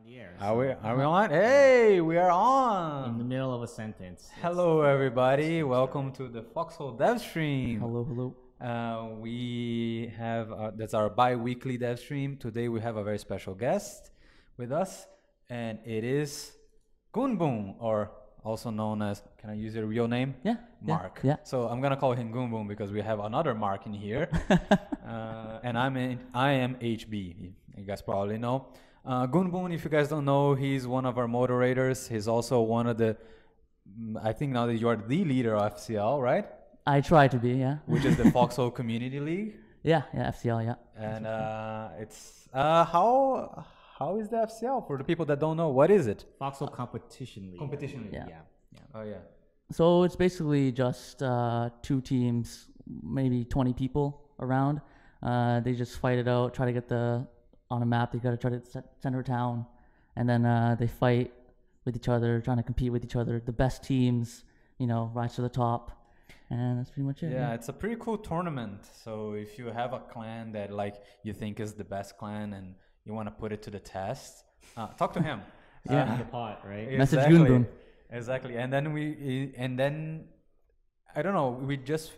the air. Are we on? Hey, we are In the on. middle of a sentence. Hello, everybody. Welcome to the Foxhole Devstream. Hello, hello. We have that's our bi-weekly dev stream. Today we have a very special guest with us, and it is GoonBoon, or also known as, can I use your real name? Yeah. Mark. Yeah. So I'm gonna call him GoonBoon because we have another Mark in here, and I am HB. You guys probably know. GoonBoon, if you guys don't know, he's one of our moderators. He's also one of the, I think now that you are the leader of FCL, right? I try to be, yeah. Which is the Foxhole Community League. Yeah, FCL, yeah. And it's how is the FCL for the people that don't know? What is it? Foxhole Competition League. Competition League. Yeah. Oh yeah. So it's basically just two teams, maybe 20 people around. They just fight it out, try to get on a map. They got to try to center town, and then they fight with each other, trying to compete with each other. The best teams, rise to the top, and that's pretty much it. Yeah, it's a pretty cool tournament. So if you have a clan that you think is the best clan and you want to put it to the test, talk to him. Yeah. The pot, right? Message Exactly. GoonBoon. Exactly. And then I don't know. We just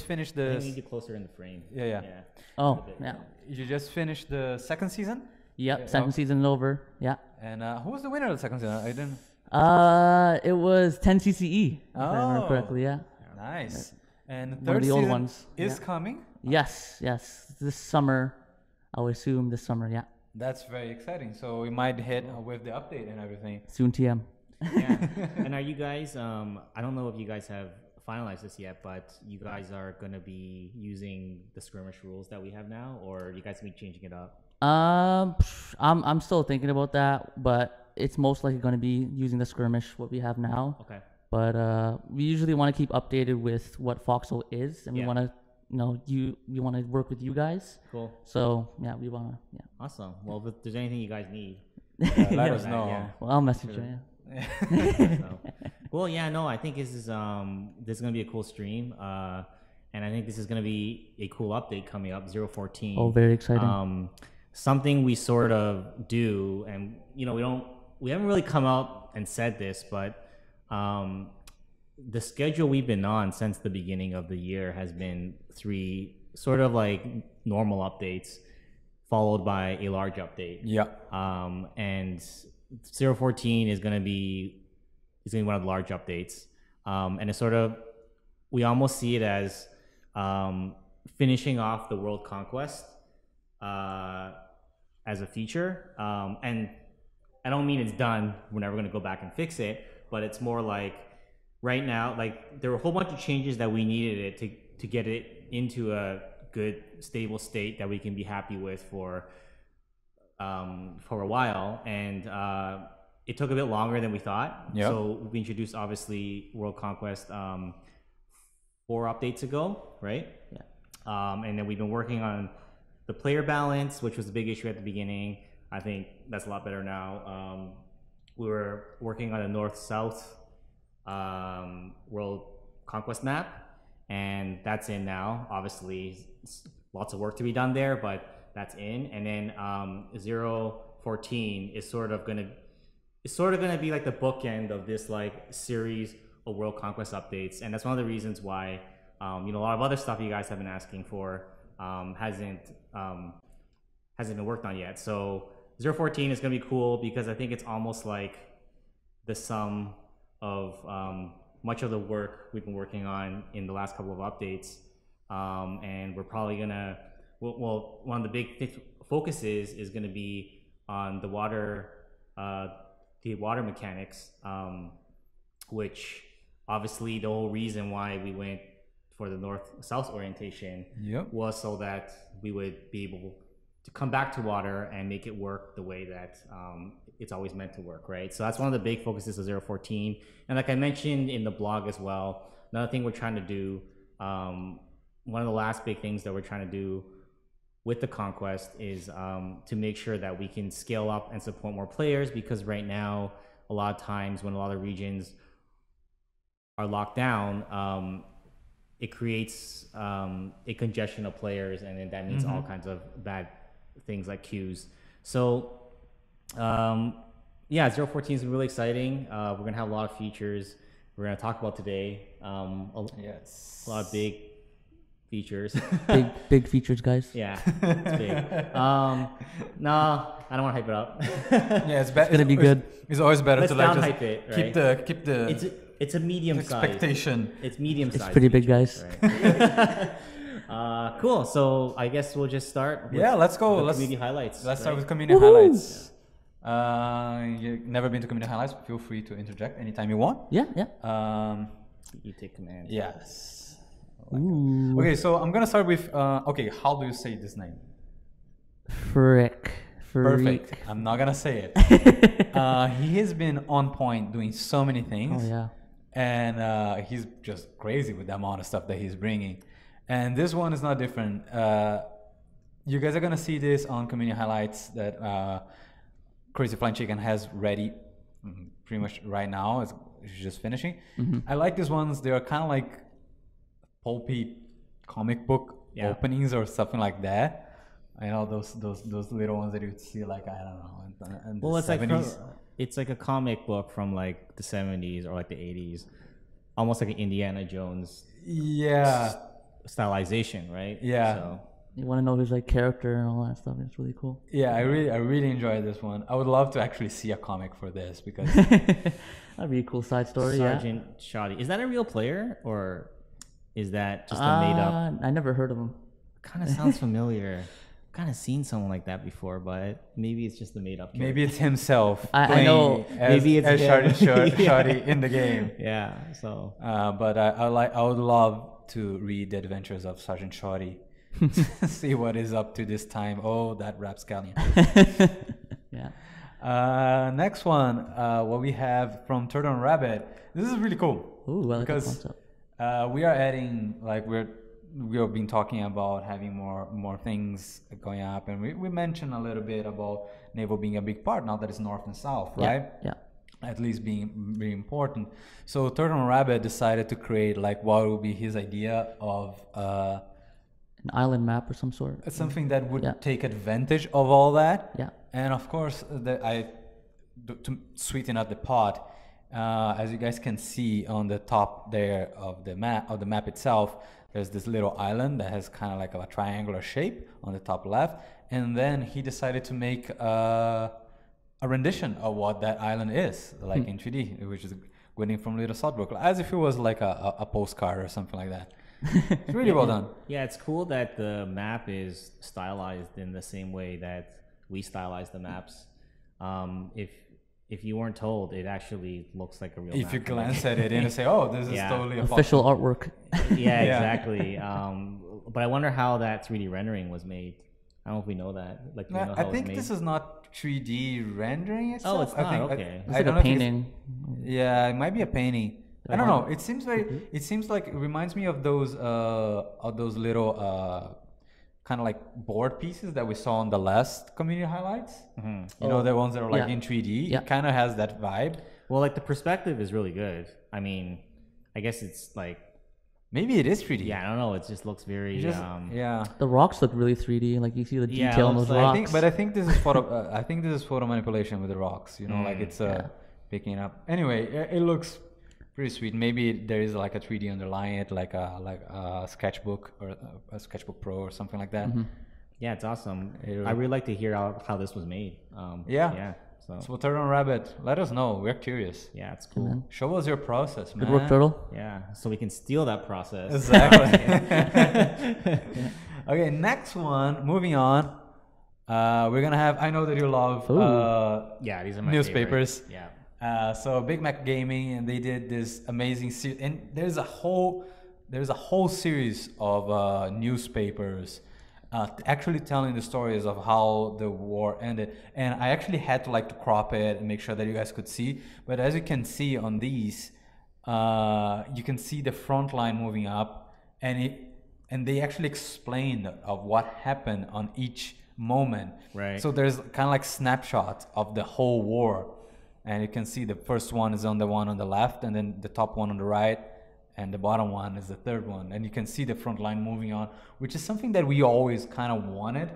finished I the. need you closer in the frame. Yeah. Oh, yeah. You just finished the second season. Yep, Yeah, second season over. Yeah. And who was the winner of the second season? I didn't. It was 10 CCE, if I remember Oh. correctly, yeah. Nice. And the One of third the old season ones, is yeah. coming. Yes. This summer, I would assume this summer, yeah. That's very exciting. So we might hit with the update and everything. Soon TM. Yeah. And are you guys, I don't know if you guys have finalized this yet, but you guys are going to be using the skirmish rules that we have now, or you guys be changing it up? I'm still thinking about that, but it's most likely going to be using the skirmish what we have now. Okay. But we usually want to keep updated with what Foxhole is, and we Yeah. want to, we want to work with you guys. Cool. So yeah, we want to. Yeah. Awesome. Well, if there's anything you guys need, Let us that, know. yeah. Well, I'll message Sure. you. Yeah. So, well, yeah, no, I think this is gonna be a cool stream, and I think this is gonna be a cool update coming up, 014. Oh, very exciting. Something we sort of do, and we haven't really come out and said this, but the schedule we've been on since the beginning of the year has been 3 sort of like normal updates, followed by a large update. Yeah. And 014 is gonna be one of the large updates, and it's sort of, we almost see it as finishing off the world conquest as a feature, and I don't mean it's done, we're never gonna go back and fix it, but it's more like right now, like there were a whole bunch of changes that we needed it to get it into a good stable state that we can be happy with for a while, and it took a bit longer than we thought. Yep. So we introduced obviously World Conquest 4 updates ago, right? Yeah. And then we've been working on the player balance, which was a big issue at the beginning. I think that's a lot better now. We were working on a north-south World Conquest map, and that's in now. Obviously, lots of work to be done there, but that's in. And then 014 is sort of gonna be like the bookend of this like series of World Conquest updates, and that's one of the reasons why a lot of other stuff you guys have been asking for hasn't been worked on yet. So 014 is gonna be cool because I think it's almost like the sum of much of the work we've been working on in the last couple of updates, and we're probably gonna one of the big focuses is going to be on the water mechanics, which obviously the whole reason why we went for the north-south orientation was so that we would be able to come back to water and make it work the way that it's always meant to work, right? So that's one of the big focuses of 014. And like I mentioned in the blog as well, another thing we're trying to do, one of the last big things that we're trying to do with the conquest is to make sure that we can scale up and support more players, because right now, a lot of times when a lot of regions are locked down, it creates a congestion of players, and then that means all kinds of bad things like queues. So Yeah, 014 is really exciting. We're gonna have a lot of features we're gonna talk about today. Yes. A lot of big features. Big features, guys. Yeah, it's big. No, I don't want to hype it up. Yeah, it's gonna be good. It's always better Let's to like down just hype it, right? keep the It's a medium size. expectation. It's medium size. It's pretty big, guys. Right? Cool. So I guess we'll just start. With Let's go. Let's community highlights. Let's start right? with community highlights. You've never been to community highlights? Feel free to interject anytime you want. Yeah. You take command. Yes. Ooh. Okay, so I'm gonna start with. Okay, how do you say this name? Frick. Perfect. I'm not gonna say it. He has been on point doing so many things. Oh yeah. And he's just crazy with the amount of stuff that he's bringing. And this one is not different. You guys are gonna see this on community highlights that Crazy Flying Chicken has ready pretty much right now. It's just finishing. I like these ones. They are kind of like pulpy comic book openings or something like that. I know those little ones that you would see like, I don't know, in the 70s. It's like a comic book from like the 70s or like the 80s, almost like an Indiana Jones stylization, right? Yeah. So. You want to know his like character and all that stuff. It's really cool. Yeah, I really enjoyed this one. I would love to actually see a comic for this because that'd be a cool side story. Sergeant Shoddy. Is that a real player or is that just a made up? I never heard of him. Kind of sounds familiar. Kind of seen someone like that before, but maybe it's just a made up character. Maybe it's himself. I know. Maybe it's Shoddy in the game. Yeah. So. But I would love to read the adventures of Sergeant Shoddy. See what is up to this time. Oh, that rapscallion. Yeah. Next one, what we have from Turtle and Rabbit. This is really cool. Ooh, I like because we are adding we've been talking about having more things going up, and we mentioned a little bit about naval being a big part now that it's north and south, right? Yeah. At least being very important. So Turtle and Rabbit decided to create like what would be his idea of an island map or some sort. Something that would take advantage of all that. Yeah. And of course, to sweeten up the pot, as you guys can see on the top there of the map itself, there's this little island that has kind of like a triangular shape on the top left, and then he decided to make a rendition of what that island is, like in 3D, which is Gwynning from Little Southbrook, as if it was like a postcard or something like that. It's really well done. Yeah, it's cool that the map is stylized in the same way that we stylize the maps. If you weren't told, it actually looks like a real map. If you glance at it and say, "Oh, this is totally official artwork." Yeah, exactly. But I wonder how that 3D rendering was made. I don't know if we know that. Like, no, I think this is not 3D rendering itself. Oh, it's not. Okay. It's like a painting. Yeah, it might be a painting. I don't know. It seems like it reminds me of those little kind of like board pieces that we saw on the last community highlights. You know, the ones that are like in 3D. It kind of has that vibe. Well, like the perspective is really good. I mean, I guess it's like maybe it is 3D. Yeah, I don't know. It just looks very The rocks look really 3D. Like you see the detail in those rocks. I think this is photo. I think this is photo manipulation with the rocks. You know, like it's picking it up. Anyway, it looks pretty sweet. Maybe there is like a 3D underlying it, like a sketchbook or a sketchbook Pro or something like that. Yeah, it's awesome. I really like to hear how this was made. So Turtle and Rabbit, let us know. We're curious. Yeah, it's cool. Show us your process, man. Good work, Turtle. Yeah, so we can steal that process. Exactly. Okay, next one. Moving on. We're gonna have. I know that you love. These are my newspapers. Favorites. Yeah. So Big Mac Gaming, and they did this amazing series, and there's a whole series of newspapers actually telling the stories of how the war ended. And I actually had to crop it and make sure that you guys could see. But as you can see on these, you can see the front line moving up, and they actually explained of what happened on each moment. Right. So there's kind of like snapshots of the whole war. And you can see the first one is on the one on the left, and then the top one on the right, and the bottom one is the third one. And you can see the front line moving on, which is something that we always kind of wanted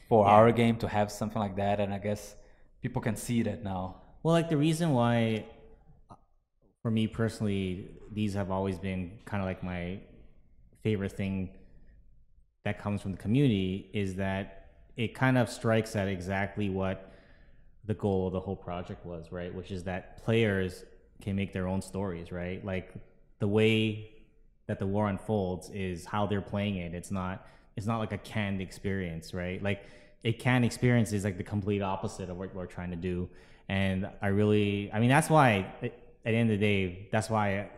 for our game, to have something like that. And I guess people can see that now. Well, like the reason why, for me personally, these have always been kind of like my favorite thing that comes from the community is that it kind of strikes at exactly what the goal of the whole project was, right? Which is that players can make their own stories, right? Like the way that the war unfolds is how they're playing it. It's not like a canned experience, right? Like a canned experience is like the complete opposite of what we're trying to do. And I mean, that's why at the end of the day, that's why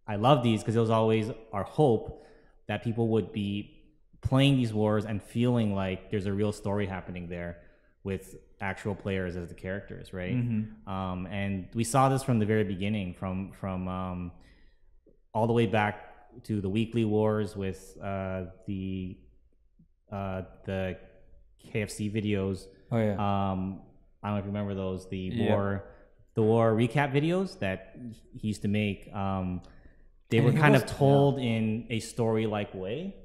I love these, because it was always our hope that people would be playing these wars and feeling like there's a real story happening there with actual players as the characters, right? And we saw this from the very beginning, from all the way back to the weekly wars with the KFC videos. Oh yeah. I don't know if you remember those, the war recap videos that he used to make. They were kind of told in a story-like way.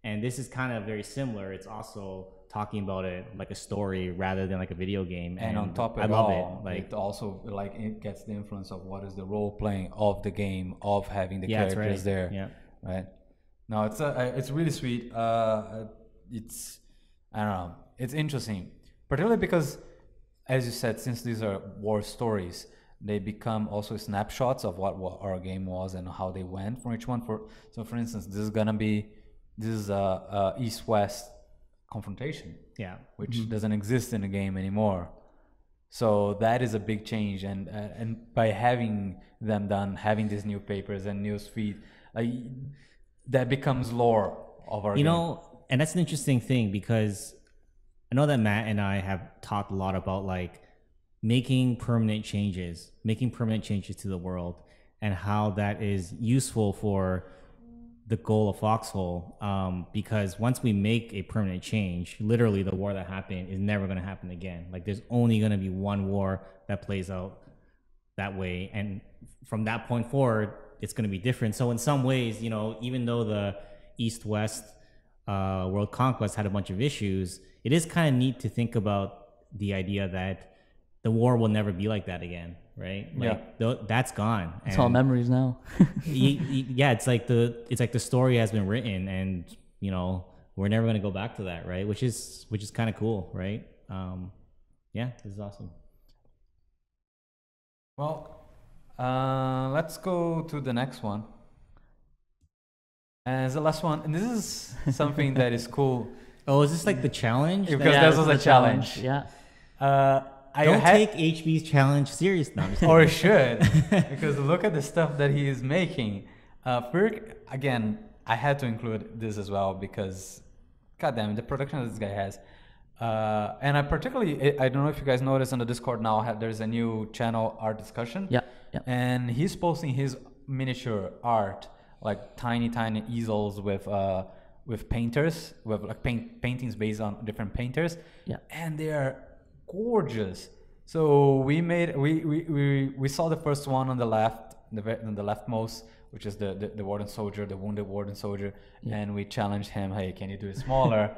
And this is kind of very similar. It's also talking about it like a story rather than like a video game. And on top of it all, it also like it gets the influence of what is the role playing of the game, of having the characters there. Yeah. Right. No, it's really sweet. It's, I don't know, it's interesting, particularly because, as you said, since these are war stories, they become also snapshots of what our game was and how they went for each one. So for instance, this is a East-West confrontation, which doesn't exist in the game anymore. So that is a big change, and by having them done, having these new papers and news feed, that becomes lore of our game. You know, and that's an interesting thing, because I know that Matt and I have talked a lot about like making permanent changes to the world, and how that is useful for the goal of Foxhole, because once we make a permanent change, literally the war that happened is never going to happen again. Like there's only going to be one war that plays out that way, and from that point forward, it's going to be different. So in some ways, you know, even though the East-West world conquest had a bunch of issues, it is kind of neat to think about the idea that the war will never be like that again, right? Like that's gone. It's all memories now. Yeah, it's like the story has been written, and you know we're never gonna go back to that, right? Which is kind of cool, right? Yeah, this is awesome. Well, let's go to the next one. And the last one, and this is something that is cool. Oh, is this like the challenge? Because this was a challenge. Yeah. Don't take HB's challenge serious now. Or should, because look at the stuff that he is making. Again, I had to include this as well because, goddamn, the production that this guy has. And I particularly, I don't know if you guys noticed on the Discord now, there's a new channel, Art Discussion. Yeah. And he's posting his miniature art, like tiny easels with painters, with like paintings based on different painters. Yeah. And they are gorgeous. So we saw the first one on the left, on the leftmost, which is the warden soldier, the wounded warden soldier, and we challenged him, hey, can you do it smaller?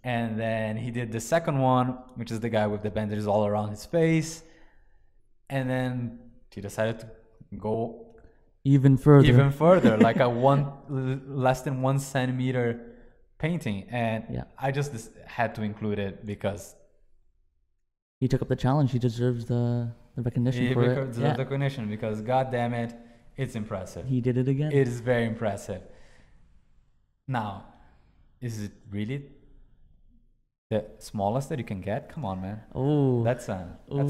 And then he did the second one, which is the guy with the bandages all around his face, and then he decided to go even further, like a less than 1 centimeter painting, and I just had to include it because he took up the challenge. He deserves the recognition for it. The recognition, because god damn it, it's impressive. He did it again. It is very impressive. Now, is it really the smallest that you can get? Come on, man. Oh, that's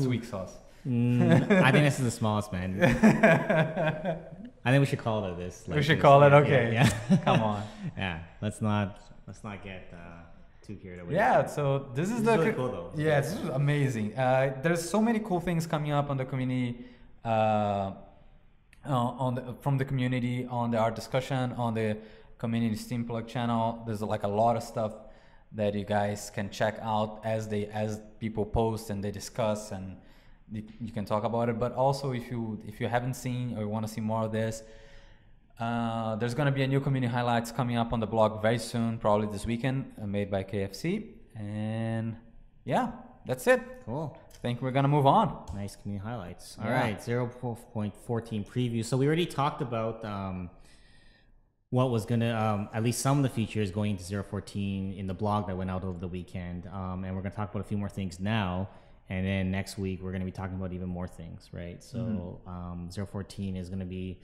weak sauce. I think this is the smallest, man. I think we should call it this. We should call it, okay. Yeah. Come on. Yeah, let's not get too carried away. Yeah, so this is really cool though. Yeah, this is amazing. There's so many cool things coming up on the community, from the community, on the art discussion, on the community Steam Plug channel. There's like a lot of stuff that you guys can check out as people post and they discuss, and you can talk about it. But also, if you haven't seen or you want to see more of this, there's going to be a new community highlights coming up on the blog very soon, probably this weekend, made by KFC. And yeah, that's it. Cool. I think we're gonna move on. Nice community highlights. All right, 0.14 preview. So we already talked about what was gonna at least some of the features going into 0.14 in the blog that went out over the weekend, and we're gonna talk about a few more things now. And then next week we're gonna be talking about even more things, right? So 0.14 is gonna be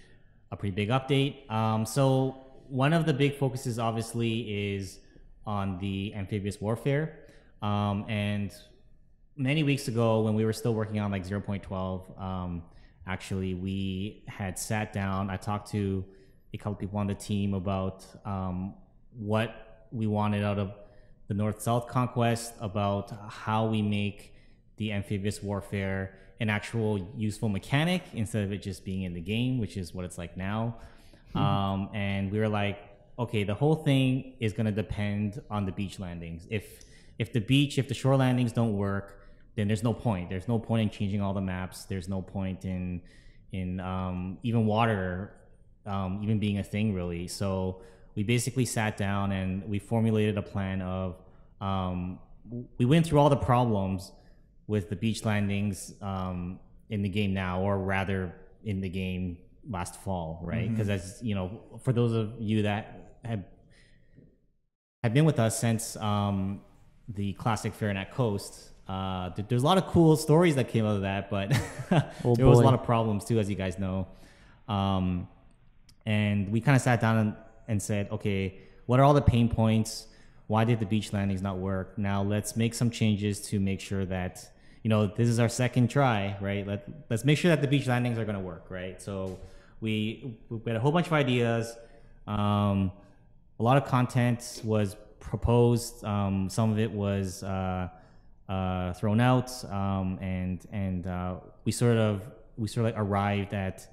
a pretty big update. So one of the big focuses obviously is on the amphibious warfare, and many weeks ago when we were still working on like 0.12, actually we had sat down. I talked to a couple people on the team about what we wanted out of the North-South conquest, about how we make the amphibious warfare an actual useful mechanic instead of it just being in the game, which is what it's like now. And we were like, okay, the whole thing is going to depend on the beach landings. If the shore landings don't work, then there's no point. There's no point in changing all the maps. There's no point in even water even being a thing, really. So we basically sat down and we formulated a plan of we went through all the problems with the beach landings in the game now, or rather in the game last fall, right? Because as you know, for those of you that have been with us since the classic Fahrenheit Coast, there's a lot of cool stories that came out of that, but there was a lot of problems too, as you guys know. And we kind of sat down and said, okay, what are all the pain points? Why did the beach landings not work? Now let's make some changes to make sure that, you know, this is our second try, right? Let's make sure that the beach landings are going to work, right? So we had a whole bunch of ideas. A lot of content was proposed. Some of it was thrown out, and we sort of like arrived at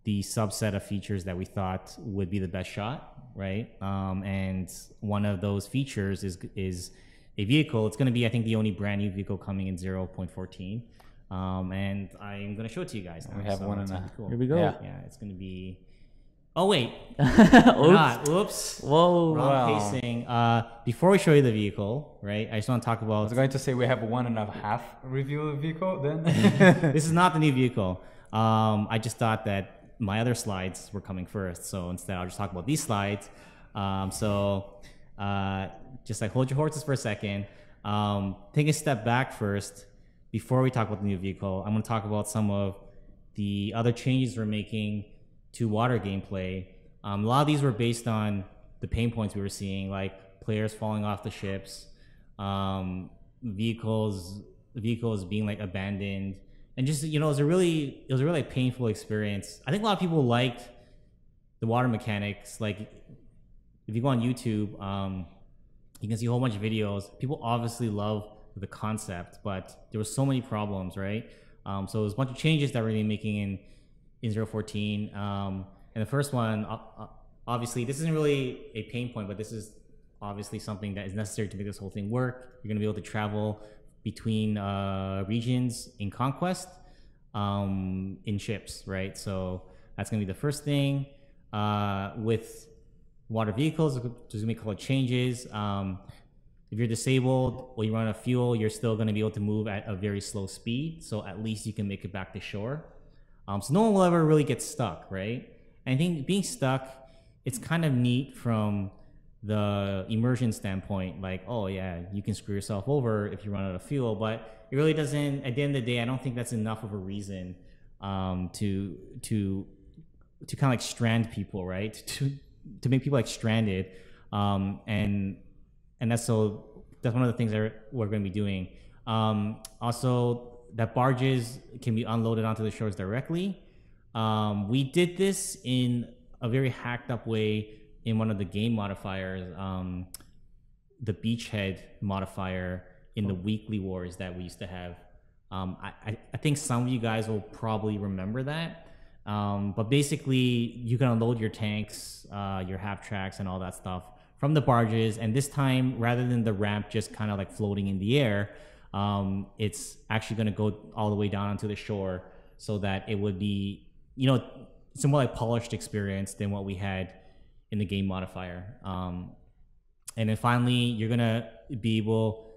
the subset of features that we thought would be the best shot, right? And one of those features is a vehicle. It's going to be, I think, the only brand new vehicle coming in 0.14. And I'm going to show it to you guys now. We have one in that. Cool. Here we go. Yeah, it's going to be... Oh, wait. Not. Oops. Whoa. Wrong pacing. Before we show you the vehicle, right, I just want to talk about... I was going to say we have 1.5 review of the vehicle then. This is not the new vehicle. I just thought that my other slides were coming first, so instead I'll just talk about these slides. Just like hold your horses for a second. Take a step back first before we talk about the new vehicle. I'm going to talk about some of the other changes we're making to water gameplay. A lot of these were based on the pain points we were seeing, like players falling off the ships, vehicles being like abandoned, and just, you know, it was a really painful experience. I think a lot of people liked the water mechanics. Like, if you go on YouTube, you can see a whole bunch of videos. People obviously love the concept, but there were so many problems, right? So there's a bunch of changes that we're going to be making in 0.14. And the first one, obviously, this isn't really a pain point, but this is obviously something that is necessary to make this whole thing work. You're going to be able to travel between regions in Conquest in ships, right? So that's going to be the first thing. With water vehicles, there's going to be a couple of changes. If you're disabled or you run out of fuel, you're still going to be able to move at a very slow speed. So at least you can make it back to shore. So no one will ever really get stuck, right? And I think being stuck, it's kind of neat from the immersion standpoint. Like, oh yeah, you can screw yourself over if you run out of fuel, but it really doesn't. At the end of the day, I don't think that's enough of a reason to kind of like strand people, right? To make people like stranded, and that's one of the things that we're going to be doing. Also, that barges can be unloaded onto the shores directly. We did this in a very hacked up way in one of the game modifiers, the beachhead modifier in the weekly wars that we used to have. I think some of you guys will probably remember that. But basically, you can unload your tanks, your half tracks, and all that stuff from the barges. And this time, rather than the ramp just kind of like floating in the air, it's actually going to go all the way down onto the shore, so that it would be, you know, it's a more like polished experience than what we had in the game modifier. And then finally, you're going to be able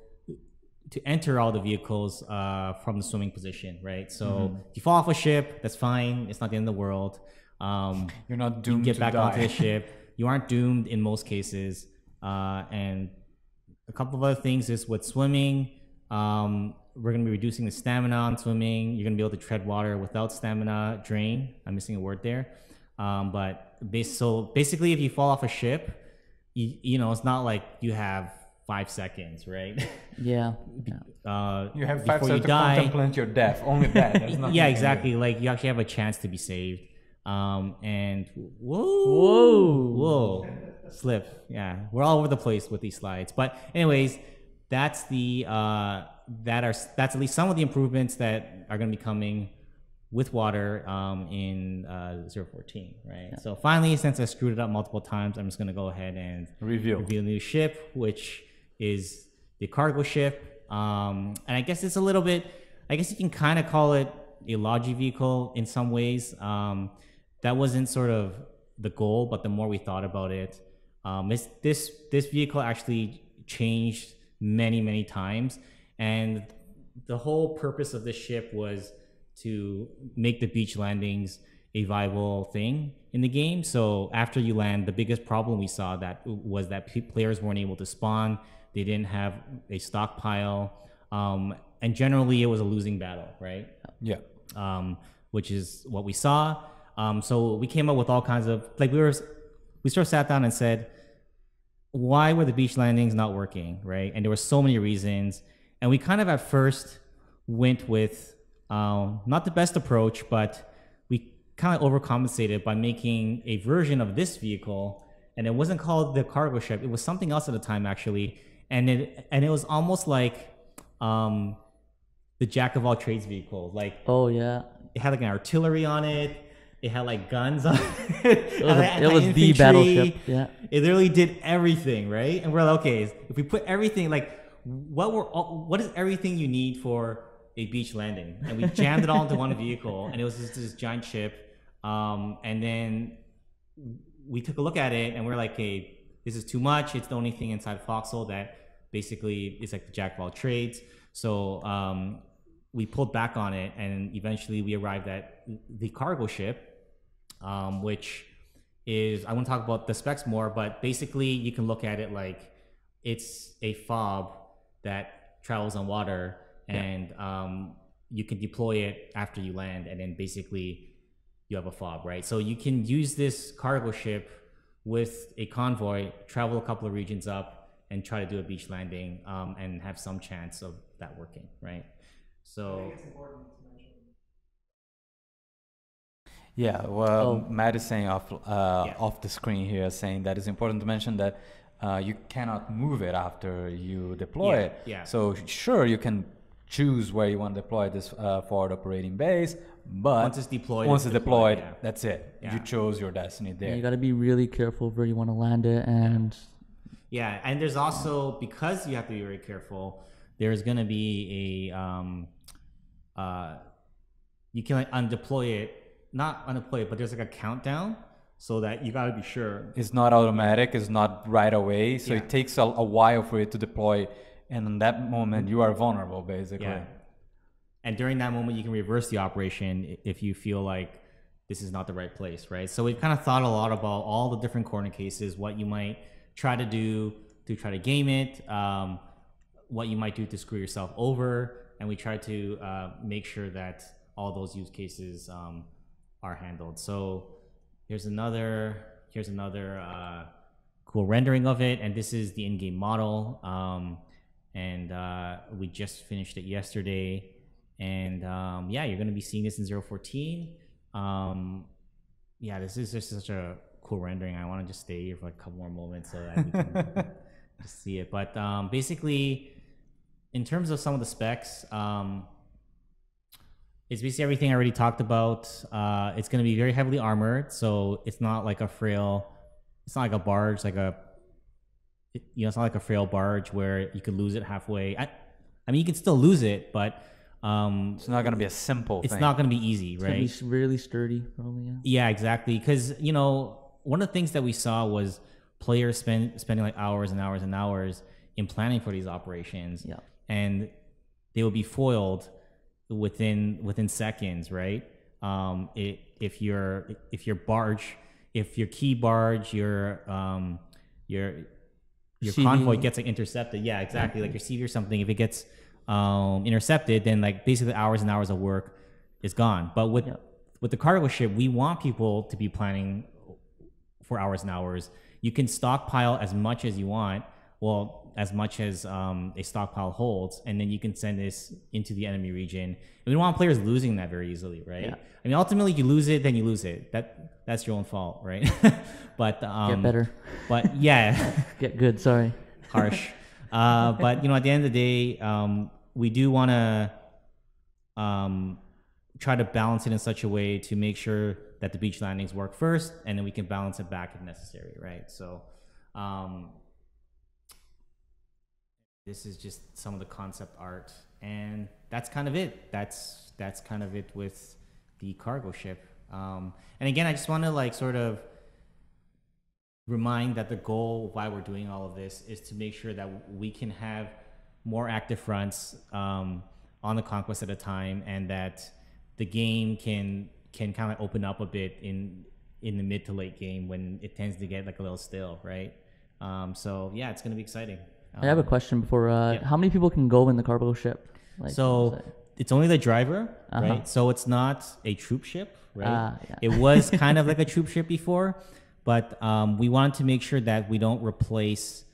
enter all the vehicles from the swimming position, right? So if you fall off a ship, that's fine. It's not the end of the world. You're not doomed you can get to back die. onto the ship. You aren't doomed in most cases. And a couple of other things is with swimming, we're going to be reducing the stamina on swimming. You're going to be able to tread water without stamina drain. I'm missing a word there. So basically, if you fall off a ship, you know, it's not like you have 5 seconds, right? Yeah. You have 5 seconds to contemplate your death. Only that. Yeah, exactly. Like you actually have a chance to be saved. And whoa, slip. Yeah, we're all over the place with these slides. But anyways, that's at least some of the improvements that are going to be coming with water in 014, right? Yeah. So finally, since I screwed it up multiple times, I'm just going to go ahead and reveal the new ship, which is the cargo ship. And I guess it's a little bit, I guess you can kind of call it a logi vehicle in some ways. That wasn't sort of the goal, but the more we thought about it, this vehicle actually changed many times. And the whole purpose of this ship was to make the beach landings a viable thing in the game. So after you land, the biggest problem we saw was that players weren't able to spawn. They didn't have a stockpile. And generally it was a losing battle, right? Yeah. Which is what we saw. So we came up with all kinds of, like we sort of sat down and said, why were the beach landings not working, right? And there were so many reasons. And we kind of at first went with not the best approach, but we kind of overcompensated by making a version of this vehicle, and it wasn't called the cargo ship. It was something else at the time, actually, and it was almost like the jack of all trades vehicle. Like, oh yeah, it had like an artillery on it. It had like guns on it. It was the battleship. Yeah, it literally did everything, right? And we're like, okay, if we put everything, like, what is everything you need for a beach landing? And we jammed it all into one vehicle, and it was this giant ship. And then we took a look at it, and we're like, hey, this is too much. It's the only thing inside Foxhole that basically is like the jack of all trades. So we pulled back on it, and eventually we arrived at the cargo ship, which is, I want to talk about the specs more, but basically you can look at it like it's a fob that travels on water, and you can deploy it after you land, and then basically you have a fob, right? So you can use this cargo ship with a convoy, travel a couple of regions up, and try to do a beach landing, and have some chance of that working, right? So I think it's important to mention. Yeah, well, Matt is saying off the screen here, saying that it's important to mention that you cannot move it after you deploy it. Yeah. So sure, you can choose where you want to deploy this forward operating base, but once it's deployed, that's it. Yeah. You chose your destiny there. Yeah, you got to be really careful where you want to land it, and and there's also, because you have to be very careful, there's going to be a you can like undeploy it, not undeploy it, but there's like a countdown, so that you got to be sure it's not automatic, it's not right away, so it takes a while for it to deploy, and in that moment you are vulnerable, basically. Yeah. And during that moment you can reverse the operation if you feel like this is not the right place, right? So we've kind of thought a lot about all the different corner cases, what you might try to do to try to game it, what you might do to screw yourself over, and we try to make sure that all those use cases are handled. So here's another cool rendering of it, and this is the in-game model, and we just finished it yesterday, and you're going to be seeing this in 014. This is just such a cool rendering. I want to just stay here for a couple more moments so that we can just see it. But basically, in terms of some of the specs, it's basically everything I already talked about. It's going to be very heavily armored, so it's not like a frail, it's not like a barge, it's not like a frail barge where you could lose it halfway. I mean, you can still lose it, but it's not going to be a simple thing. It's not going to be easy, right? It's going to be really sturdy, probably. Yeah, exactly. Because, one of the things that we saw was players spending like hours and hours and hours in planning for these operations. Yeah. and they will be foiled within seconds, right? If your key barge, your convoy gets like intercepted, yeah, exactly, like your CV or something, if it gets intercepted, then like basically hours and hours of work is gone. But with the cargo ship, we want people to be planning for hours and hours. You can stockpile as much as you want, well, as much as a stockpile holds, and then you can send this into the enemy region. And we don't want players losing that very easily, right? Yeah. I mean, ultimately, you lose it, then you lose it. That's your own fault, right? But get better. But yeah, get good. Sorry, harsh. But at the end of the day, we do want to try to balance it in such a way to make sure that the beach landings work first, and then we can balance it back if necessary, right? So this is just some of the concept art, and that's kind of it. That's kind of it with the cargo ship. And again, I just want to like sort of remind that the goal why we're doing all of this is to make sure that we can have more active fronts on the conquest at a time, and that the game can kind of open up a bit in the mid to late game when it tends to get like a little still, right? So yeah, it's going to be exciting. I have a question before. How many people can go in the cargo ship? Like, so it's only the driver, right? So it's not a troop ship, right? It was kind of like a troop ship before, but we wanted to make sure that we don't replace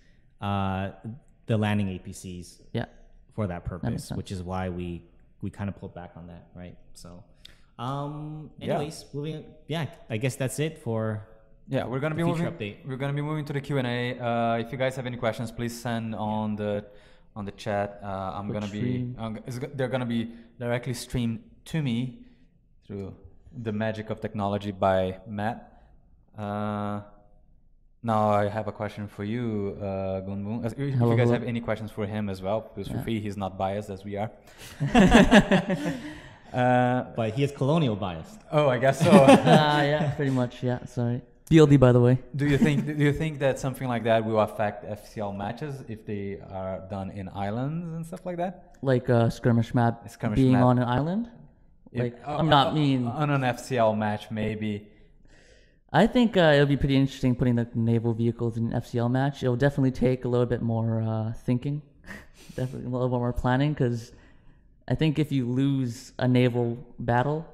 the landing APCs for that purpose, which is why we kind of pulled back on that, right? So anyways, moving, I guess that's it for we're gonna be moving update. We're gonna be moving to the Q&A. If you guys have any questions, please send on the chat. They're gonna be directly streamed to me through the magic of technology by Matt. Now I have a question for you, GoonBoon. If you guys have any questions for him as well, please feel free. He's not biased as we are. But he is colonial biased. Oh, I guess so. Yeah, pretty much. Yeah, sorry. BLD, by the way. Do you think that something like that will affect FCL matches if they are done in islands and stuff like that? Like skirmish map being on an island? Like I'm not mean on an FCL match maybe. I think it'll be pretty interesting putting the naval vehicles in an FCL match. It'll definitely take a little bit more thinking, definitely a little bit more planning, because I think if you lose a naval battle,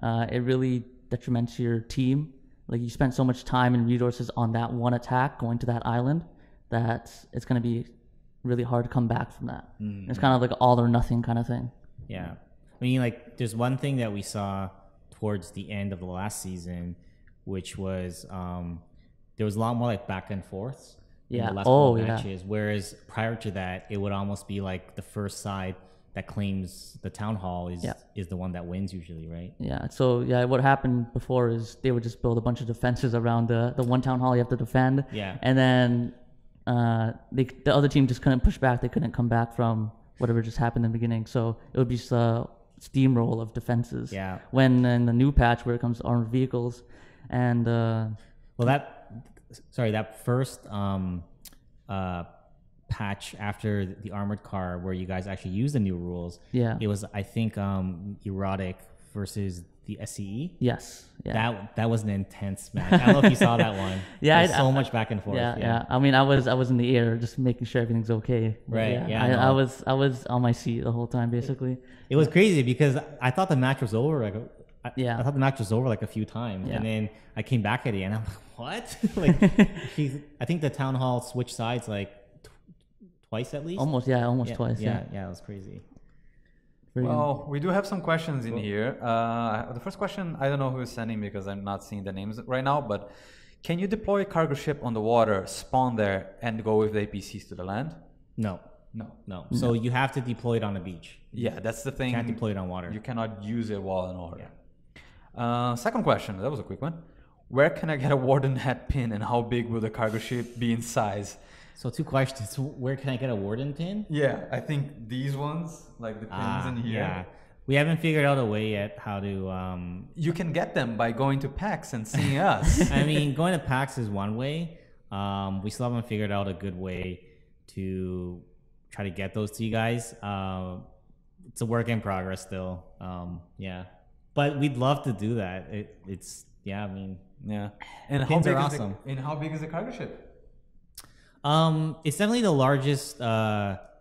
it really detriments to your team. Like you spent so much time and resources on that one attack going to that island that it's going to be really hard to come back from that. Mm-hmm. It's kind of like an all or nothing kind of thing. Yeah. I mean, like there's one thing that we saw towards the end of the last season, which was there was a lot more like back and forths in the last couple matches. Whereas prior to that, it would almost be like the first side that claims the town hall is the one that wins usually, right? Yeah. So what happened before is they would just build a bunch of defenses around the one town hall you have to defend. Yeah. And then the other team just couldn't push back. They couldn't come back from whatever just happened in the beginning. So it would be just a steamroll of defenses. Yeah. When in the new patch where it comes to armored vehicles, and that first patch after the armored car where you guys actually used the new rules, it was, I think, erotic versus the SCE. Yes. Yeah. That was an intense match. I don't know if you saw that one. So much back and forth. Yeah. I mean, I was in the air just making sure everything's okay. Right. I was on my seat the whole time basically. It was crazy because I thought the match was over. I thought the match was over like a few times, and then I came back at it, and I'm like, "What?" I think the town hall switched sides like twice at least. Almost twice. Yeah, it was crazy. Well, we do have some questions in here. The first question, I don't know who is sending because I'm not seeing the names right now, but can you deploy a cargo ship on the water, spawn there, and go with the APCs to the land? No. So you have to deploy it on the beach. Yeah, that's the thing. You can't deploy it on water. You cannot use it while in water. Yeah. Second question, that was a quick one. Where can I get a warden hat pin, and how big will the cargo ship be in size? So 2 questions. Where can I get a warden pin? Yeah, I think these ones, like the pins in here. Yeah. We haven't figured out a way yet how to... You can get them by going to PAX and seeing us. I mean, going to PAX is one way. We still haven't figured out a good way to try to get those to you guys. It's a work in progress still. Yeah, but we'd love to do that. It's yeah. I mean, yeah. And how big is awesome. And how big is the cargo ship? It's definitely the largest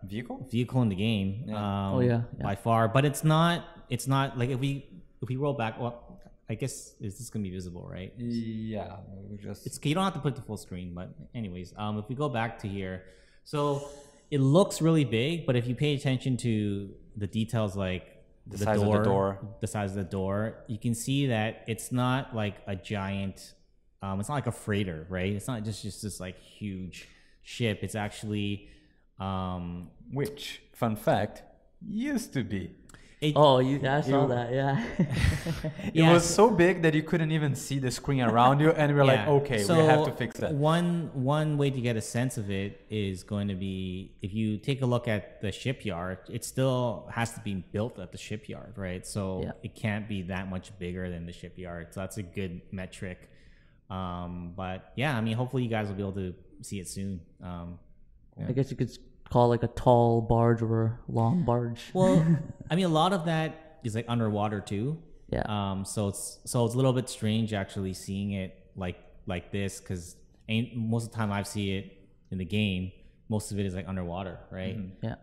vehicle in the game. Yeah. By far. But it's not like if we roll back. Well, I guess is this gonna be visible, right? Yeah, you don't have to put the full screen, but anyways, if we go back to here, so it looks really big, but if you pay attention to the details, like the size of the door, you can see that it's not like a giant. It's not like a freighter, right? It's not just this like huge ship. It's actually, which fun fact used to be. I saw that. Yeah. It was so big that you couldn't even see the screen around you, and we were like, okay, we have to fix that. One way to get a sense of it is going to be if you take a look at the shipyard. It still has to be built at the shipyard, right? So it can't be that much bigger than the shipyard. So that's a good metric. But yeah, I mean, hopefully you guys will be able to see it soon. I guess you could call like a tall barge or a long barge. Well, I mean, a lot of that is like underwater too. Yeah. So it's a little bit strange actually seeing it like this, because most of the time I see it in the game, most of it is like underwater, right? Mm-hmm. Yeah.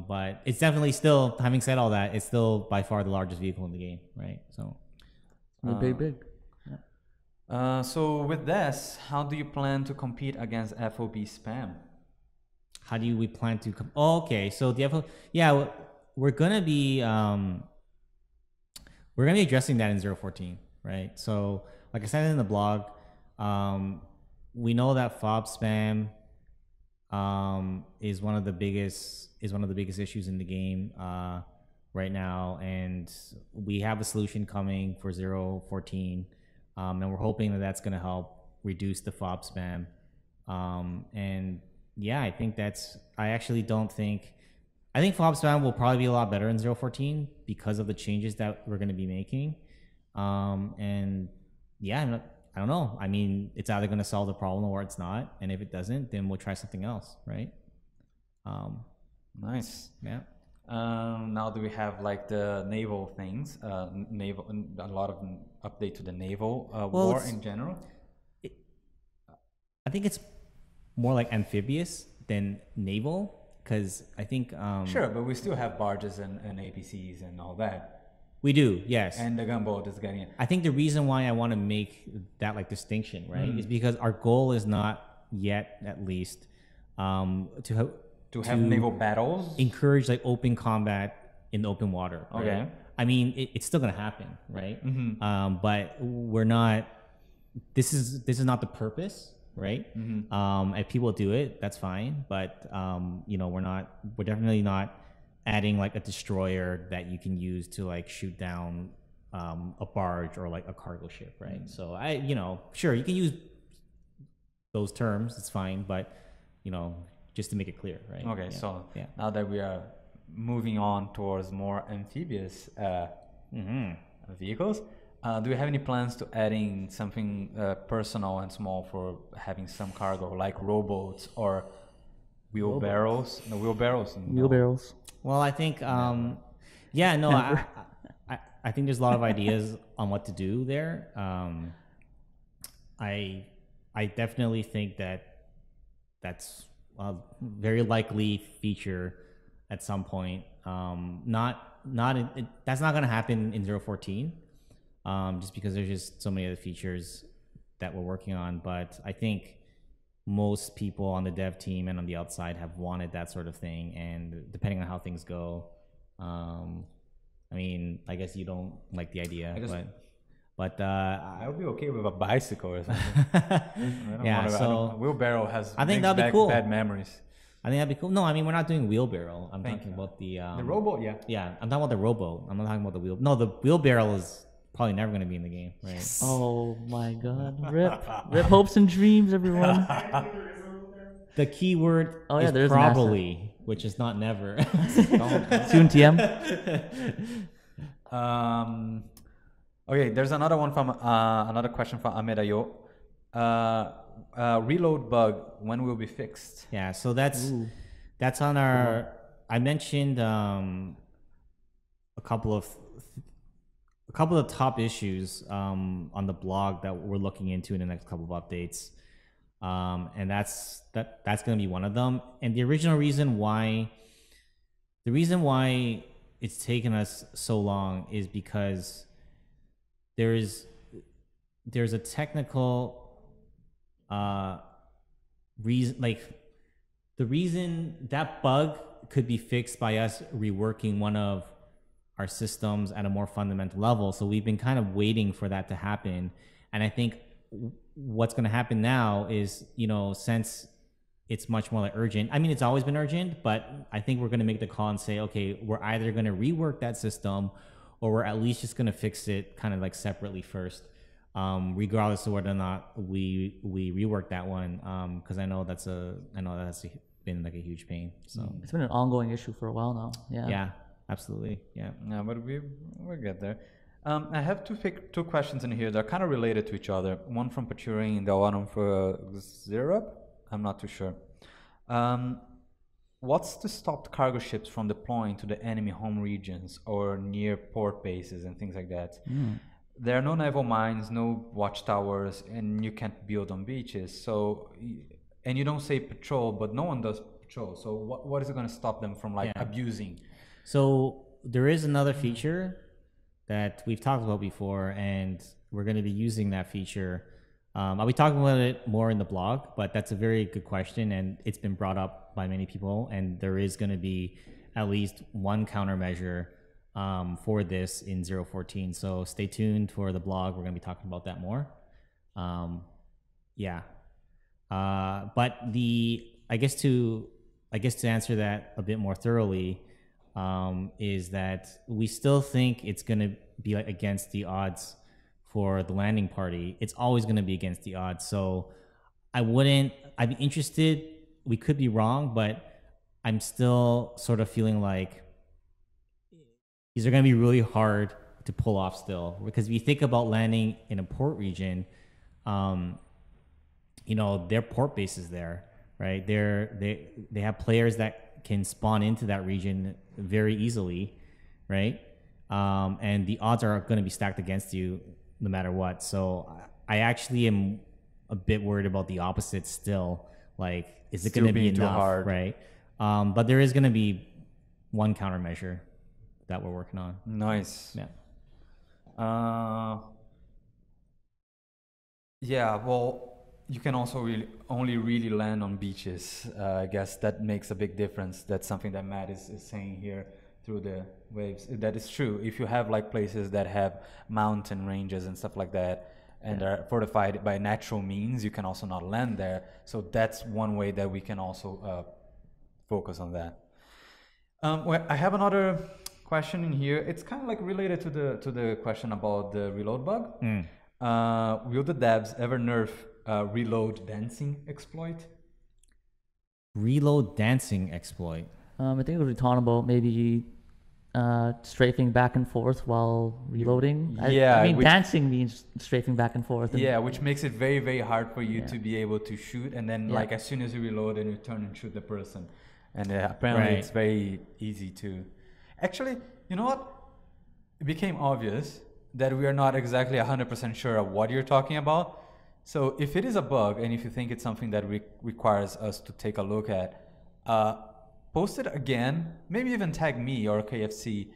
But it's definitely still, having said all that, it's still by far the largest vehicle in the game, right? So big. Yeah. So with this, how do you plan to compete against FOB spam? How do we plan to come? Oh, okay. So we're gonna be addressing that in 014, right? So like I said in the blog, we know that FOB spam is one of the biggest issues in the game right now, and we have a solution coming for 014, and we're hoping that that's gonna help reduce the FOB spam, and yeah, I think I think FOB spam will probably be a lot better in 014 because of the changes that we're going to be making. And yeah, I don't know. I mean, it's either going to solve the problem or it's not. And if it doesn't, then we'll try something else, right? Nice. Yeah. Now do we have like the naval things, a lot of update to the naval war in general? I think it's more like amphibious than naval, because I think sure, but we still have barges and APCs and all that. We do, yes. And the gunboat is getting it. I think the reason why I want to make that like distinction, right, is because our goal is not yet, at least, to have naval battles, encourage like open combat in the open water. Right? Okay. I mean, it's still gonna happen, right? Mm-hmm. But we're not. This is not the purpose. Right. Mm-hmm. If people do it, that's fine. But we're definitely not adding like a destroyer that you can use to like shoot down a barge or like a cargo ship, right? Mm-hmm. So sure, you can use those terms, it's fine, but just to make it clear, right? Okay. Yeah. So now that we are moving on towards more amphibious vehicles, do you have any plans to adding something personal and small for having some cargo, like rowboats or wheelbarrows? No, wheelbarrows. Wheelbarrows. Well, I think, I think there's a lot of ideas on what to do there. I definitely think that's a very likely feature at some point. That's not going to happen in 014. Just because there's just so many other features that we're working on. But I think most people on the dev team and on the outside have wanted that sort of thing. And depending on how things go, I mean, I guess you don't like the idea, but I would be okay with a bicycle or something. So wheelbarrow has I think that'd be cool. Bad memories. I think that'd be cool. No, I mean, we're not doing wheelbarrow. I'm talking about the rowboat. Yeah, I'm talking about the rowboat. I'm not talking about the wheel. No, the wheelbarrow is probably never going to be in the game, right? Yes. Oh my God! Rip hopes and dreams, everyone. The key word is probably, which is not never. Soon TM. Okay, there's another one from another question from Amedayo. Reload bug, when will be fixed? Yeah, so that's That's on our. I mentioned a couple of top issues on the blog that we're looking into in the next couple of updates, and that's going to be one of them. And the reason why it's taken us so long is because there's a technical reason, like the reason that bug could be fixed by us reworking one of our systems at a more fundamental level. So we've been kind of waiting for that to happen. And I think what's going to happen now is, since it's much more like urgent. I mean, it's always been urgent, but I think we're going to make the call and say, okay, we're either going to rework that system or we're at least just going to fix it kind of like separately first, regardless of whether or not we rework that one. Cause I know that's been like a huge pain. So it's been an ongoing issue for a while now. Yeah. Yeah, absolutely. Yeah. Yeah, but we'll get there. I have two questions in here that are kind of related to each other. One from Paturing and the other one for Zerub. I'm not too sure. What's to stop cargo ships from deploying to the enemy home regions or near port bases and things like that? There are no naval mines, no watchtowers, and you can't build on beaches. So, and you don't say patrol, but no one does patrol. So what is it going to stop them from abusing? So there is another feature that we've talked about before, and we're going to be using that feature. I'll be talking about it more in the blog, but that's a very good question, and it's been brought up by many people, and there is going to be at least one countermeasure for this in 0.14. So stay tuned for the blog. We're going to be talking about that more. But I guess to answer that a bit more thoroughly, is that we still think it's going to be like against the odds for the landing party. It's always going to be against the odds. So I'd be interested. We could be wrong, but I'm still sort of feeling like these are going to be really hard to pull off still, because if you think about landing in a port region, their port base is there, right? They have players that can spawn into that region very easily, right? And the odds are going to be stacked against you no matter what. So I actually am a bit worried about the opposite still. Like, is it going to be enough, hard, right? But there is going to be one countermeasure that we're working on. Nice. Yeah. Yeah, well, you can also only really land on beaches. I guess that makes a big difference. That's something that Matt is saying here through the waves. That is true. If you have like places that have mountain ranges and stuff like that, and are fortified by natural means, you can also not land there. So that's one way that we can also focus on that. Well, I have another question in here. It's kind of like related to the question about the reload bug. Will the devs ever nerf reload dancing exploit? Reload dancing exploit. I think it was talking about maybe strafing back and forth while reloading. I mean, dancing means strafing back and forth. Yeah, which makes it very, very hard for you to be able to shoot. And then, like, as soon as you reload, and you turn and shoot the person. And apparently it's very easy to... Actually, you know what? It became obvious that we are not exactly 100% sure of what you're talking about. So if it is a bug, and if you think it's something that requires us to take a look at, post it again, maybe even tag me or KFC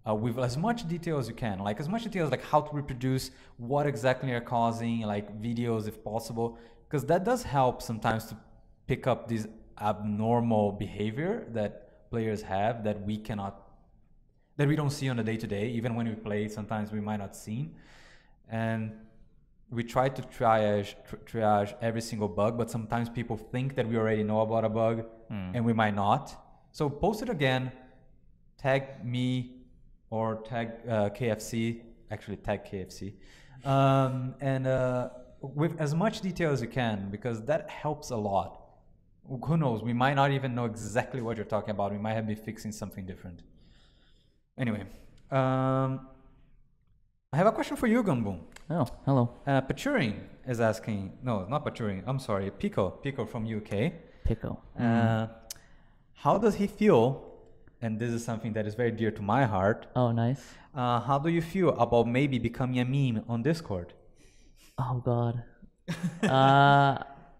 with as much detail as you can, like as much details like how to reproduce, what exactly are causing, like videos if possible, because that does help sometimes to pick up this abnormal behavior that players have that we don't see on a day-to-day. Even when we play, sometimes we might not see. And we try to triage every single bug, but sometimes people think that we already know about a bug and we might not. So post it again, tag me or tag KFC, actually tag KFC, and with as much detail as you can, because that helps a lot. Who knows, we might not even know exactly what you're talking about. We might have been fixing something different. Anyway, I have a question for you, GoonBoon. Oh, hello. Paturing is asking, no, not Paturing, I'm sorry, Pico from UK. Pico. how does he feel? And this is something that is very dear to my heart. Oh, nice. How do you feel about maybe becoming a meme on Discord? Oh God.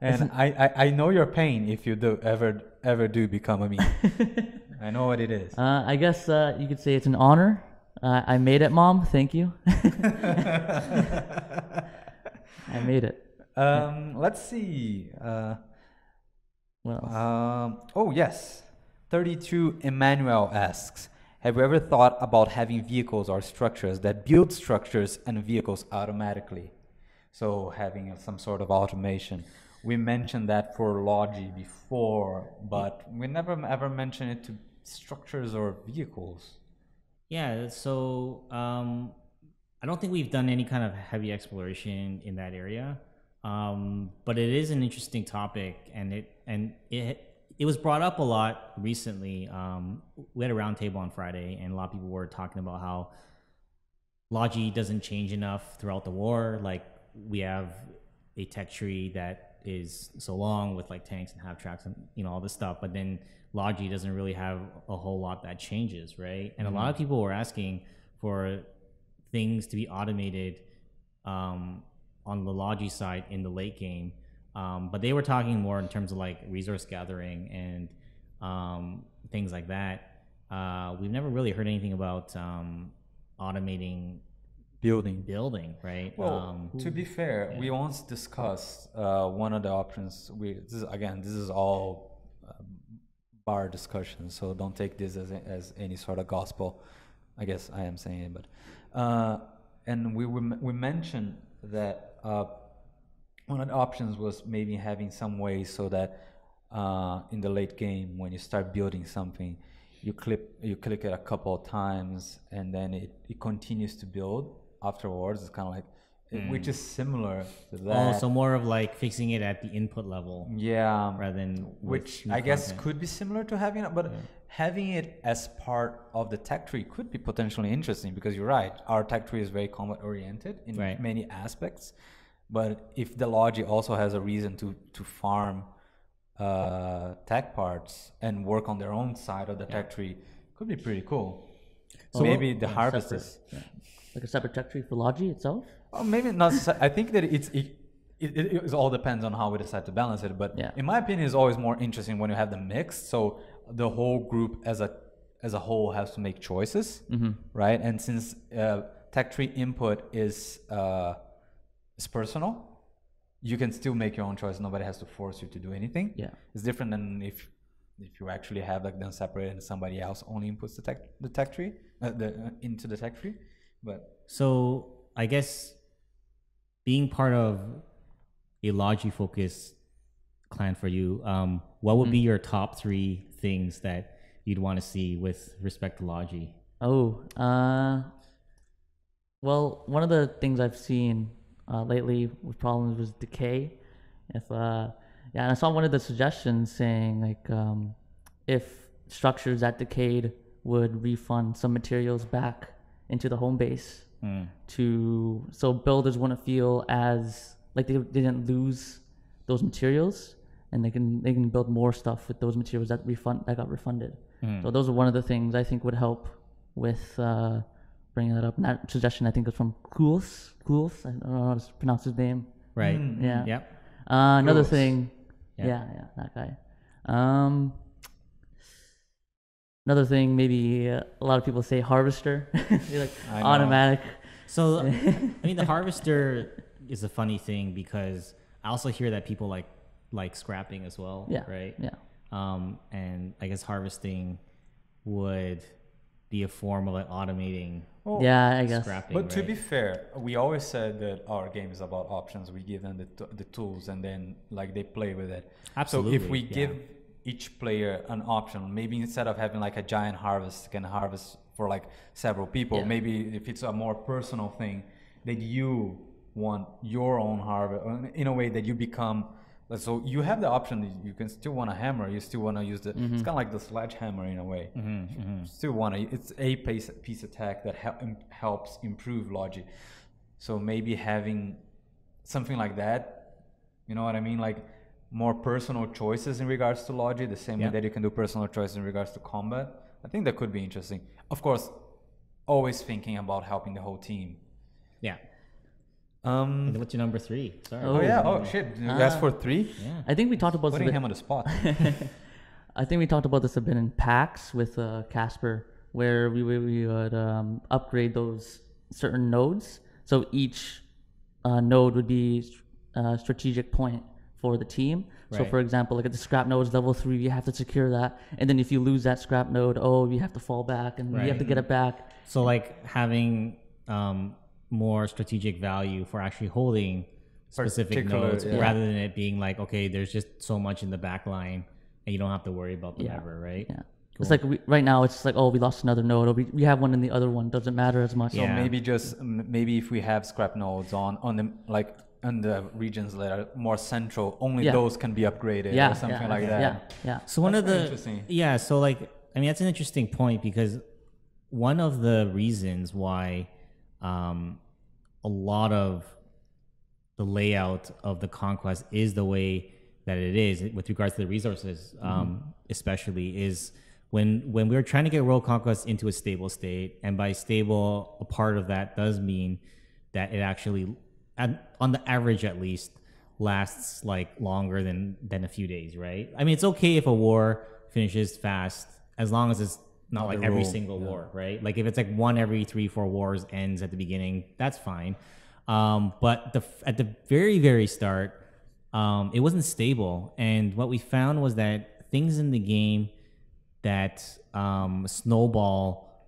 And I know your pain if you do ever do become a meme. I know what it is. I guess you could say it's an honor. I made it, Mom. Thank you. I made it. Let's see. What else? Oh yes. 32 Emmanuel asks, have you ever thought about having vehicles or structures that build structures and vehicles automatically? So having some sort of automation. We mentioned that for Logi before, but we never ever mentioned it to structures or vehicles. Yeah, so I don't think we've done any kind of heavy exploration in that area, but it is an interesting topic, and it was brought up a lot recently. We had a roundtable on Friday, and a lot of people were talking about how Logi doesn't change enough throughout the war. Like, we have a tech tree that is so long with like tanks and half tracks and all this stuff, but then Logi doesn't really have a whole lot that changes, right? And a lot of people were asking for things to be automated on the Logi side in the late game, but they were talking more in terms of like resource gathering and things like that. We've never really heard anything about automating building, right? Well, to be fair, we once discussed one of the options. This is all bar discussion, so don't take this as any sort of gospel. I guess I am saying it, but and we mentioned that one of the options was maybe having some way so that in the late game, when you start building something, you click it a couple of times and then it continues to build afterwards. It's kind of like, which is similar to that. Oh, so more of like fixing it at the input level. Yeah. Rather than which I guess could be similar to having it, but having it as part of the tech tree could be potentially interesting, because you're right. Our tech tree is very combat oriented in many aspects. But if the Logi also has a reason to farm tech parts and work on their own side of the tech tree, could be pretty cool. So maybe the harvest is like a separate tech tree for Logi itself. Oh, maybe not. I think that it all depends on how we decide to balance it. But in my opinion, it's always more interesting when you have them mixed. So the whole group as a whole has to make choices, right? And since tech tree input is personal, you can still make your own choice. Nobody has to force you to do anything. Yeah, it's different than if you actually have like them separated and somebody else only inputs the tech tree into the tech tree. But so I guess being part of a Logi focused clan for you, what would be your top 3 things that you'd want to see with respect to Logi? Oh, well, one of the things I've seen lately with problems was decay. And I saw one of the suggestions saying like if structures that decayed would refund some materials back into the home base so builders wouldn't feel as like they didn't lose those materials, and they can build more stuff with those materials that got refunded. So those are one of the things I think would help with bringing that up. And that suggestion I think was from Kuls. I don't know how to pronounce his name. Right. Yeah. Yep. Another thing. Yeah, that guy. Another thing, maybe a lot of people say harvester, like automatic. So, I mean, the harvester is a funny thing because I also hear that people like scrapping as well. Yeah. Right. Yeah. And I guess harvesting would be a form of like automating. Well, I guess. Scrapping, but to be fair, we always said that our game is about options. We give them the tools, and then like they play with it. Absolutely. So if we give each player an option, maybe instead of having like a giant harvest can harvest for like several people, maybe if it's a more personal thing that you want your own harvest in a way that you become. So you have the option that you can still want a hammer, you still want to use it's kind of like the sledgehammer in a way. Still want to, it's a piece of tech that helps improve Logi. So maybe having something like that, you know what I mean? Like more personal choices in regards to logi, the same way that you can do personal choices in regards to combat. I think that could be interesting. Of course, always thinking about helping the whole team. Yeah. And what's your number 3? Sorry. Oh yeah. Oh shit. You asked for 3? Yeah. I think we talked about Putting him on the spot. I think we talked about this a bit in packs with Casper, where we would upgrade those certain nodes. So each node would be a strategic point for the team. So for example, like if the scrap node is level 3, you have to secure that. And then if you lose that scrap node, you have to fall back and you have to get it back. So like having more strategic value for actually holding specific nodes rather than it being like, okay, there's just so much in the back line and you don't have to worry about them ever, right? Yeah. Cool. It's like right now it's like, we lost another node, or we have one in the other one, doesn't matter as much. So maybe if we have scrap nodes on the like on the regions that are more central, only those can be upgraded or something like that. Yeah. So one of the so like I mean that's an interesting point, because one of the reasons why a lot of the layout of the conquest is the way that it is with regards to the resources, especially is when we were trying to get world conquest into a stable state, and by stable, a part of that does mean that it actually, on the average at least, lasts like longer than a few days, right? I mean, it's okay if a war finishes fast as long as it's not like every single war, right? Like if it's like one every 3-4 wars ends at the beginning, that's fine. But at the very, very start, it wasn't stable. And what we found was that things in the game that snowball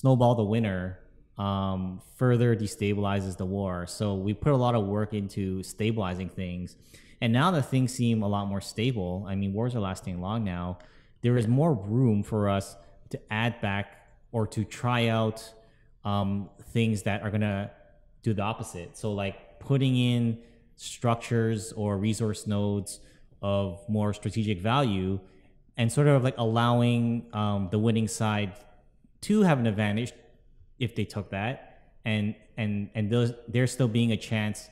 the winner further destabilizes the war. So we put a lot of work into stabilizing things. And now that things seem a lot more stable, I mean, wars are lasting long now, there is more room for us to add back or to try out things that are going to do the opposite. So like putting in structures or resource nodes of more strategic value and sort of like allowing the winning side to have an advantage if they took that, and there still being a chance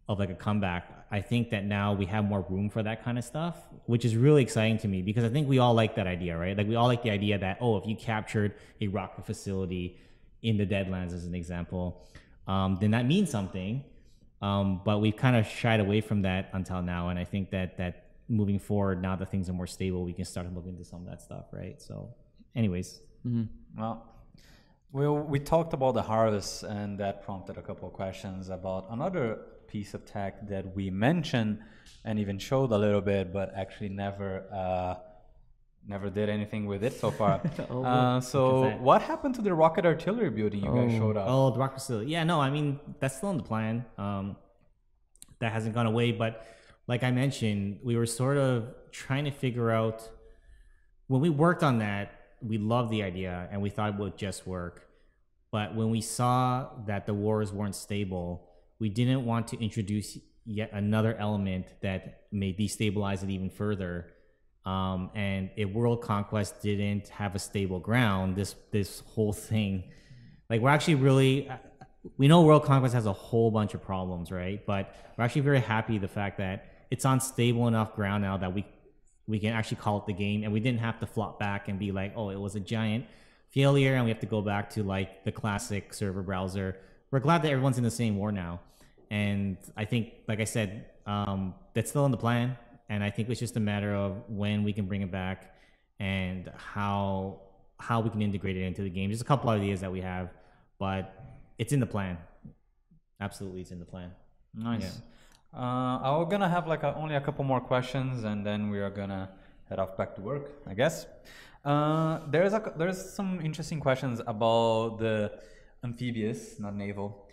of like a comeback. I think that now we have more room for that kind of stuff, which is really exciting to me, because I think we all like that idea, right? Like we all like the idea that, if you captured a rocket facility in the Deadlands as an example, then that means something. But we've kind of shied away from that until now, and I think that moving forward, now that things are more stable, we can start to look into some of that stuff, right? So anyways. Well, we talked about the harvest, and that prompted a couple of questions about another piece of tech that we mentioned and even showed a little bit, but actually never did anything with it so far. So what happened to the rocket artillery building you guys showed up? The rocket facility. Yeah, no, I mean, that's still in the plan. That hasn't gone away, but like I mentioned, we were sort of trying to figure out, when we worked on that, we loved the idea and we thought it would just work. But when we saw that the wars weren't stable, we didn't want to introduce yet another element that may destabilize it even further. And if world conquest didn't have a stable ground, this whole thing, like we're actually really, we know world conquest has a whole bunch of problems, right? But we're actually very happy the fact that it's on stable enough ground now that we can actually call it the game, and we didn't have to flop back and be like, it was a giant failure and we have to go back to like the classic server browser. We're glad that everyone's in the same war now. And I think, like I said, that's still in the plan. And I think it's just a matter of when we can bring it back and how we can integrate it into the game. Just a couple of ideas that we have, but it's in the plan. Absolutely, it's in the plan. Nice. Yeah. I'm gonna have like only a couple more questions, and then we are gonna head off back to work, I guess. There's some interesting questions about the amphibious, not naval,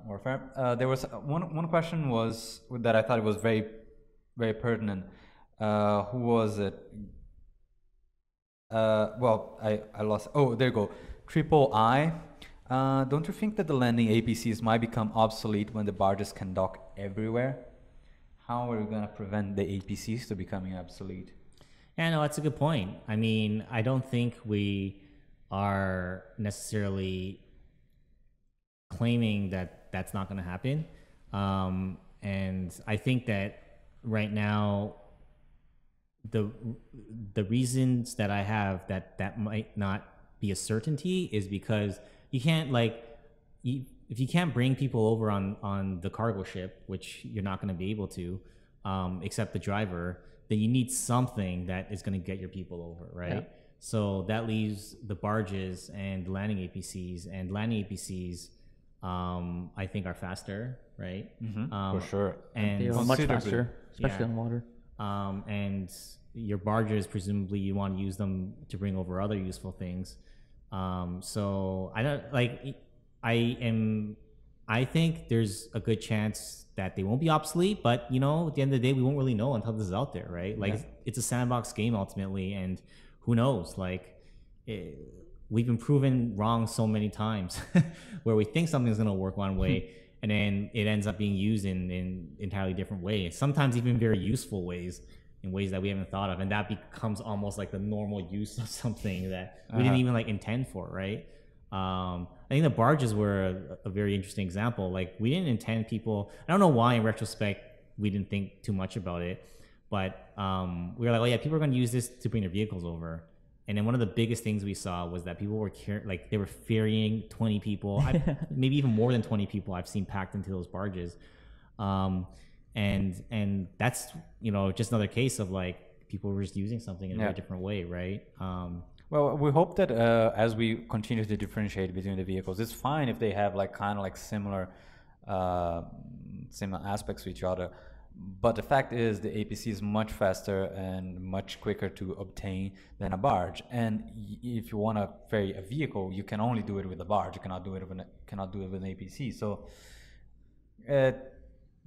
warfare. There was one question was that I thought it was very, very pertinent. Who was it? Well, I lost. Oh, there you go. Triple I. Don't you think that the landing APCs might become obsolete when the barges can dock everywhere? How are we going to prevent the APCs to becoming obsolete? Yeah, no, that's a good point. I mean, I don't think we are necessarily claiming that that's not going to happen. And I think that right now, the the reasons that I have that might not be a certainty is because you can't if you can't bring people over on the cargo ship, which you're not going to be able to, except the driver, then you need something that is going to get your people over, right? Yeah. So that leaves the barges and landing APCs, and landing APCs, I think are faster, right? For sure, and they are much faster, especially on water. And your barges, presumably, you want to use them to bring over other useful things. So I don't like. I think there's a good chance that they won't be obsolete, but at the end of the day, we won't really know until this is out there, right? Like it's a sandbox game ultimately, and who knows? We've been proven wrong so many times, where we think something's gonna work one way, and then it ends up being used in entirely different ways. Sometimes even very useful ways, in ways that we haven't thought of, and that becomes almost like the normal use of something that we didn't even intend for, right? I think the barges were a very interesting example. Like, we didn't intend people. I don't know why, in retrospect, we didn't think too much about it, but we were like, oh yeah, people are going to use this to bring their vehicles over. And then one of the biggest things we saw was that people were they were ferrying 20 people, maybe even more than 20 people I've seen packed into those barges. And that's just another case of people were just using something in a very different way, right? Well, we hope that as we continue to differentiate between the vehicles, it's fine if they have similar aspects to each other. But the fact is, the APC is much faster and much quicker to obtain than a barge. And if you want to ferry a vehicle, you can only do it with a barge. You cannot do it with an APC. So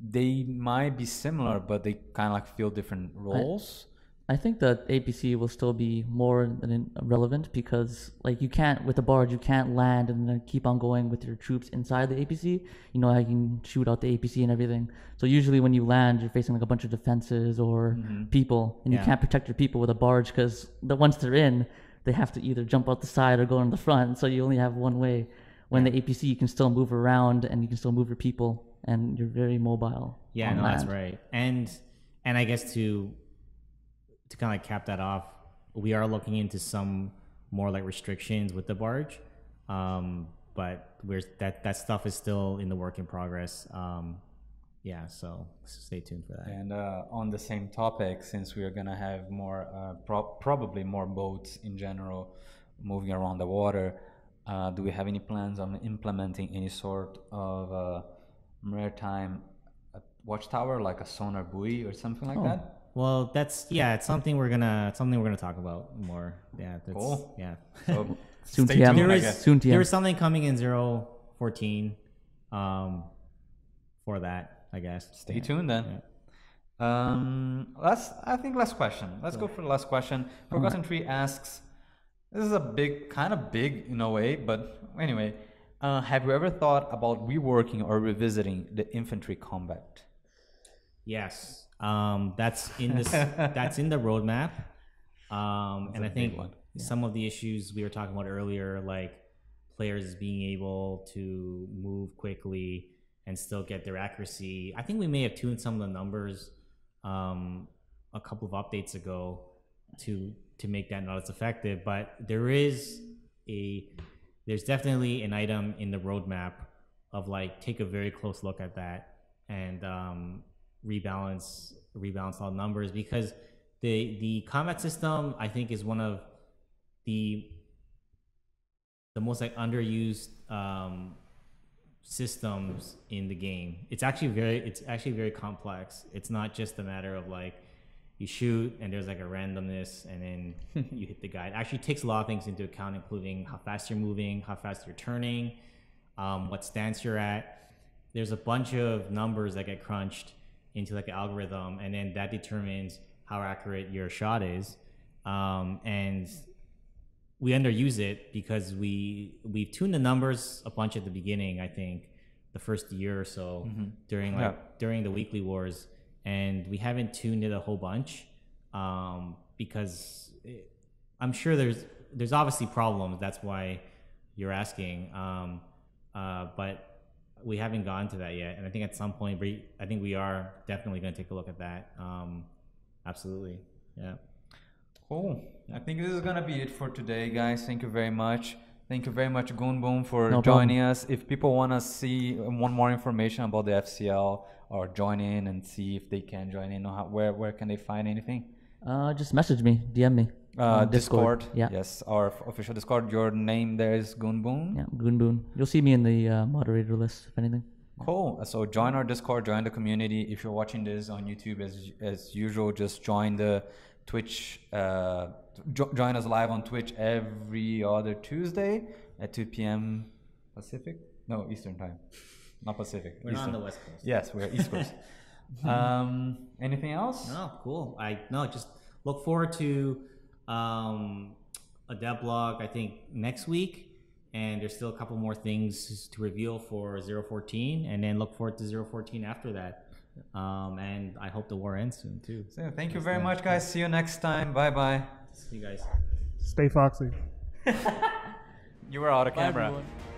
they might be similar, but they kind of fill different roles. I think that APC will still be more than relevant because, you can't, with a barge, you can't land and then keep on going with your troops inside the APC. You know how you can shoot out the APC and everything. So usually when you land, you're facing a bunch of defenses or people, and you can't protect your people with a barge because once they're in, they have to either jump out the side or go in the front. So you only have one way. When the APC, you can still move around and you can still move your people, and you're very mobile. Yeah, no, that's right. And I guess to kind of cap that off, we are looking into some more restrictions with the barge, but that stuff is still in the work in progress. So stay tuned for that. And on the same topic, since we are gonna have more probably more boats in general moving around the water, do we have any plans on implementing any sort of maritime watchtower, like a sonar buoy or something like that? Well, it's something we're gonna talk about more. Yeah, that's cool. Yeah. So soon TM. There is something coming in 014 for that, I guess. Stay tuned then. Yeah. Last question. Let's go for the last question. Forgotten Tree asks, this is kind of big in a way, but anyway, have you ever thought about reworking or revisiting the infantry combat? Yes. That's in the roadmap. And I think some of the issues we were talking about earlier, like players being able to move quickly and still get their accuracy. I think we may have tuned some of the numbers a couple of updates ago to make that not as effective, but there's definitely an item in the roadmap of take a very close look at that and rebalance all numbers, because the combat system, I think, is one of the most underused systems in the game. It's actually very complex. It's not just a matter of you shoot and there's a randomness and then you hit the guy. It actually takes a lot of things into account, including how fast you're moving, how fast you're turning, what stance you're at. There's a bunch of numbers that get crunched into an algorithm, and then that determines how accurate your shot is. And we underuse it because we've tuned the numbers a bunch at the beginning, I think the first year or so, during the weekly wars, and we haven't tuned it a whole bunch because I'm sure there's obviously problems. That's why you're asking. But we haven't gone to that yet, and I think at some point, I think we are definitely going to take a look at that. Absolutely, yeah. Cool. I think this is gonna be it for today, guys. Thank you very much. Thank you very much, GoonBoon, for joining us. If people want to see more information about the FCL or join in and see if they can join in, where can they find anything? Just message me, DM me. Discord. Yeah. Yes, our official Discord. Your name there is GoonBoon. Yeah, GoonBoon. You'll see me in the moderator list, if anything. Cool. So join our Discord, join the community. If you're watching this on YouTube, as usual, just join the Twitch. Join us live on Twitch every other Tuesday at 2 p.m. Pacific? No, Eastern time. Not Pacific. We're not on the West Coast. Yes, we're East Coast. Anything else? No, cool. Just look forward to a devlog, I think, next week. And there's still a couple more things to reveal for 014, and then look forward to 014 after that. And I hope the war ends soon too. So thank you very much, guys. See you next time. Bye bye. See you guys. Stay foxy. You were out of camera. Everyone.